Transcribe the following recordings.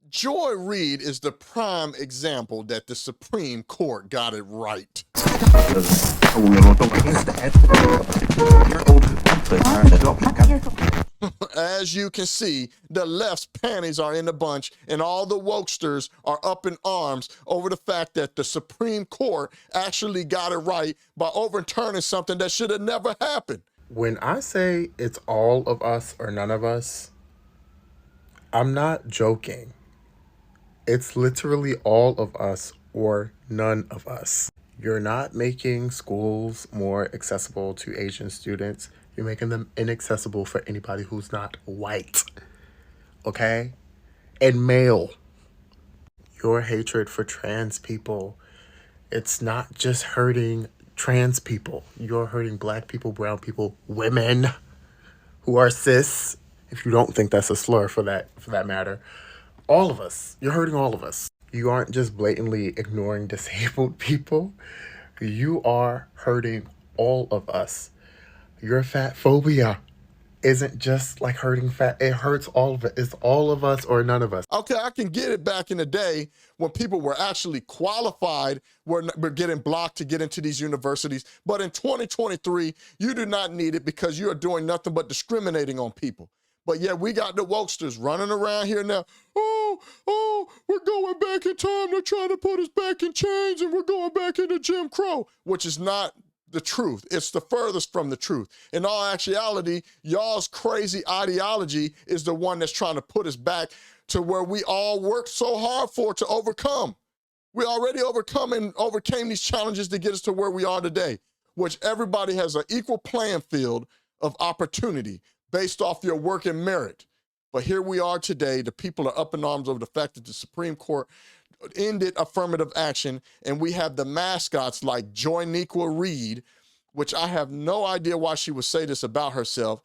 Joy Reid is the prime example that the Supreme Court got it right. As you can see, the left's panties are in a bunch and all the wokesters are up in arms over the fact that the Supreme Court actually got it right by overturning something that should have never happened. When I say it's all of us or none of us, I'm not joking. It's literally all of us or none of us. You're not making schools more accessible to Asian students. You're making them inaccessible for anybody who's not white. Okay? And male. Your hatred for trans people, it's not just hurting trans people. You're hurting black people, brown people, women who are cis, if you don't think that's a slur for that matter. All of us. You're hurting all of us. You aren't just blatantly ignoring disabled people. You are hurting all of us. Your fat phobia isn't just like hurting fat. It hurts all of it. It's all of us or none of us. Okay, I can get it back in the day when people were actually qualified, were getting blocked to get into these universities. But in 2023, you do not need it because you are doing nothing but discriminating on people. But yeah, we got the wokesters running around here now. Oh, we're going back in time. They're trying to put us back in chains and we're going back into Jim Crow, which is not the truth. It's the furthest from the truth. In all actuality, y'all's crazy ideology is the one that's trying to put us back to where we all worked so hard for to overcome. We already overcame these challenges to get us to where we are today, which everybody has an equal playing field of opportunity based off your work and merit. But here we are today. The people are up in arms over the fact that the Supreme Court ended affirmative action, and we have the mascots like Joy Reid, which I have no idea why she would say this about herself,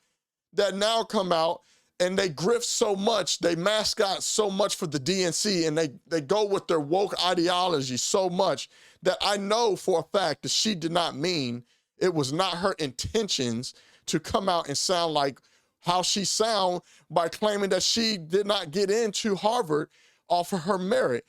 that now come out and they grift so much, they mascot so much for the DNC, and they go with their woke ideology so much that I know for a fact that she did not mean, it was not her intentions to come out and sound like how she sound by claiming that she did not get into Harvard off of her merit.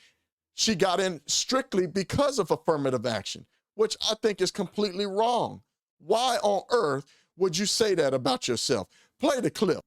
She got in strictly because of affirmative action, which I think is completely wrong. Why on earth would you say that about yourself? Play the clip.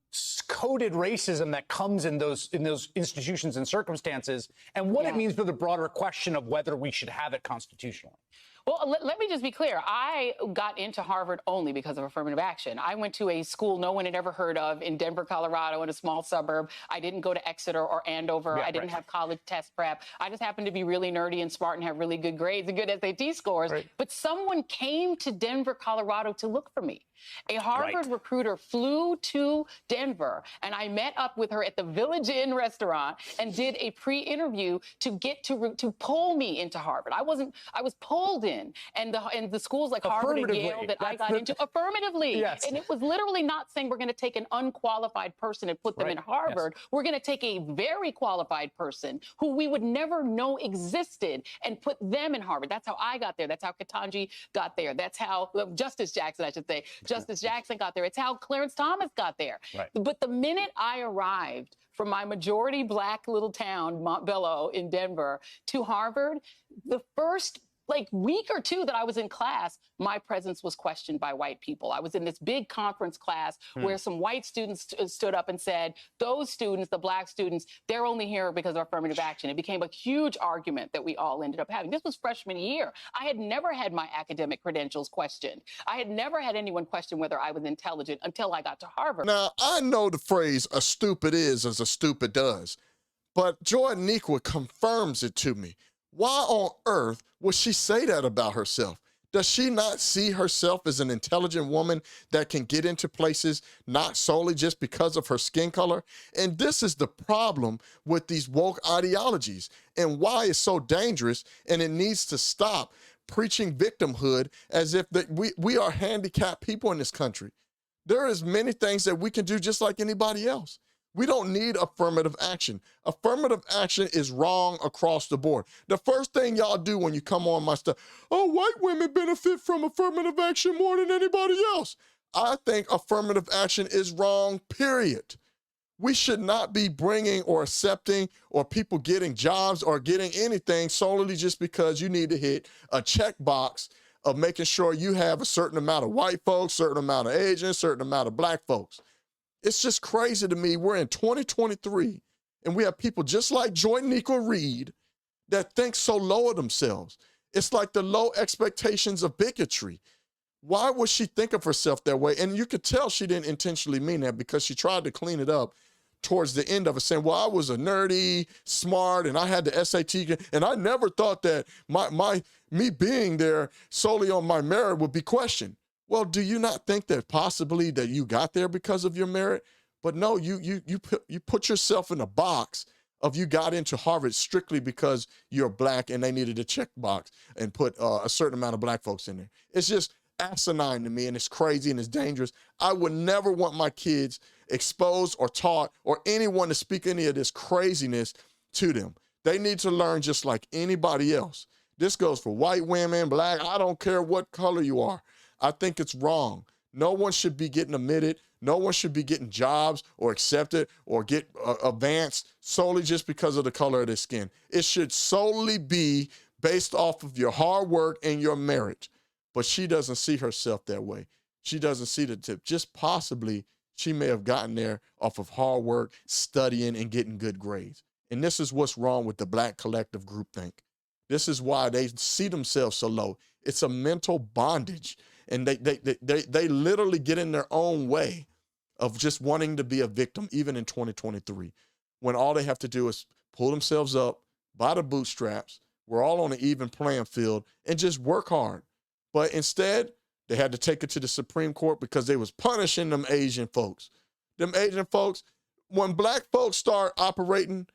Coded racism that comes in those institutions and circumstances, and what it means for the broader question of whether we should have it constitutionally. Well, let me just be clear. I got into Harvard only because of affirmative action. I went to a school no one had ever heard of in Denver, Colorado, in a small suburb. I didn't go to Exeter or Andover. I didn't have college test prep. I just happened to be really nerdy and smart and have really good grades and good SAT scores. But someone came to Denver, Colorado to look for me. A Harvard recruiter flew to Denver, and I met up with her at the Village Inn restaurant and did a pre-interview to get to pull me into Harvard. I was pulled in, and the schools like Harvard and Yale that I got into affirmatively. And it was literally not saying we're going to take an unqualified person and put them in Harvard. We're going to take a very qualified person who we would never know existed and put them in Harvard. That's how I got there. That's how Ketanji got there. That's how Justice Jackson, I should say. Justice Jackson got there. It's how Clarence Thomas got there. But the minute I arrived from my majority black little town, Montbello in Denver, to Harvard, the first week or two that I was in class, my presence was questioned by white people. I was in this big conference class where some white students stood up and said, those students, the black students, they're only here because of affirmative action. It became a huge argument that we all ended up having. This was freshman year. I had never had my academic credentials questioned. I had never had anyone question whether I was intelligent until I got to Harvard. Now, I know the phrase, a stupid is as a stupid does, but Joy confirms it to me. Why on earth would she say that about herself? Does she not see herself as an intelligent woman that can get into places not solely just because of her skin color? And this is the problem with these woke ideologies and why it's so dangerous, and it needs to stop preaching victimhood as if we are handicapped people in this country. There is many things that we can do just like anybody else. We don't need affirmative action. Affirmative action is wrong across the board. The first thing y'all do when you come on my stuff, oh, white women benefit from affirmative action more than anybody else. I think affirmative action is wrong, period. We should not be bringing or accepting or people getting jobs or getting anything solely just because you need to hit a checkbox of making sure you have a certain amount of white folks, certain amount of Asians, certain amount of black folks. It's just crazy to me. We're in 2023 and we have people just like Joy-Nica Reid that think so low of themselves. It's like the low expectations of bigotry. Why would she think of herself that way? And you could tell she didn't intentionally mean that because she tried to clean it up towards the end of it, saying, well, I was a nerdy, smart, and I had the SAT, and I never thought that me being there solely on my merit would be questioned. Well, do you not think that possibly that you got there because of your merit? But no, you put yourself in a box of you got into Harvard strictly because you're black and they needed a checkbox and put a certain amount of black folks in there. It's just asinine to me, and it's crazy and it's dangerous. I would never want my kids exposed or taught or anyone to speak any of this craziness to them. They need to learn just like anybody else. This goes for white women, black, I don't care what color you are. I think it's wrong. No one should be getting admitted. No one should be getting jobs or accepted or get advanced solely just because of the color of their skin. It should solely be based off of your hard work and your merit. But she doesn't see herself that way. She doesn't see the tip. Just possibly she may have gotten there off of hard work, studying, and getting good grades. And this is what's wrong with the black collective groupthink. This is why they see themselves so low. It's a mental bondage. And they literally get in their own way of just wanting to be a victim, even in 2023, when all they have to do is pull themselves up by the bootstraps. We're all on an even playing field and just work hard. But instead, they had to take it to the Supreme Court because they was punishing them Asian folks. Them Asian folks, when black folks start operating,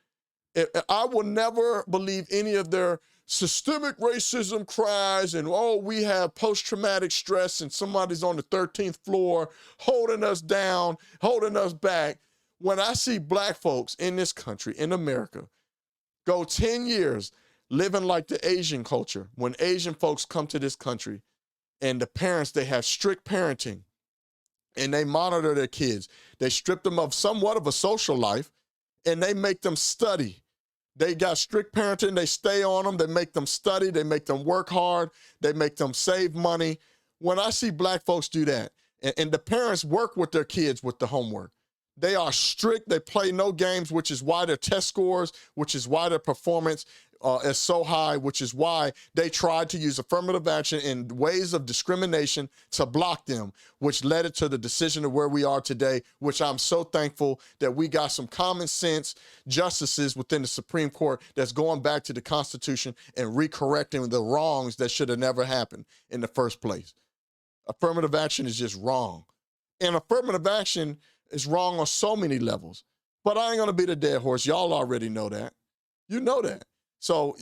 I will never believe any of their systemic racism cries and, oh, we have post-traumatic stress and somebody's on the 13th floor holding us down, holding us back. When I see black folks in this country, in America, go 10 years living like the Asian culture, when Asian folks come to this country and the parents, they have strict parenting and they monitor their kids. They strip them of somewhat of a social life and they make them study. They got strict parenting, they stay on them, they make them study, they make them work hard, they make them save money. When I see black folks do that, and the parents work with their kids with the homework, they are strict, they play no games, which is why their test scores, which is why their performance is so high, which is why they tried to use affirmative action in ways of discrimination to block them, which led it to the decision of where we are today, which I'm so thankful that we got some common sense justices within the Supreme Court that's going back to the Constitution and recorrecting the wrongs that should have never happened in the first place. Affirmative action is just wrong. And affirmative action is wrong on so many levels. But I ain't gonna be the dead horse. Y'all already know that. You know that. So,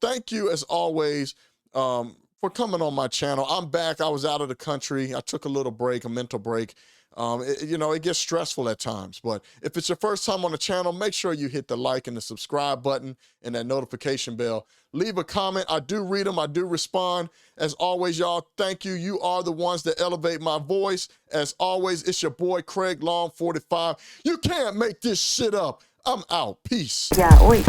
thank you as always for coming on my channel. I'm back. I was out of the country. I took a little break, a mental break. It gets stressful at times. But if it's your first time on the channel, make sure you hit the like and the subscribe button and that notification bell. Leave a comment. I do read them. I do respond. As always, y'all, thank you. You are the ones that elevate my voice. As always, it's your boy, Craig Long 45. You can't make this shit up. I'm out. Peace. Yeah, oi.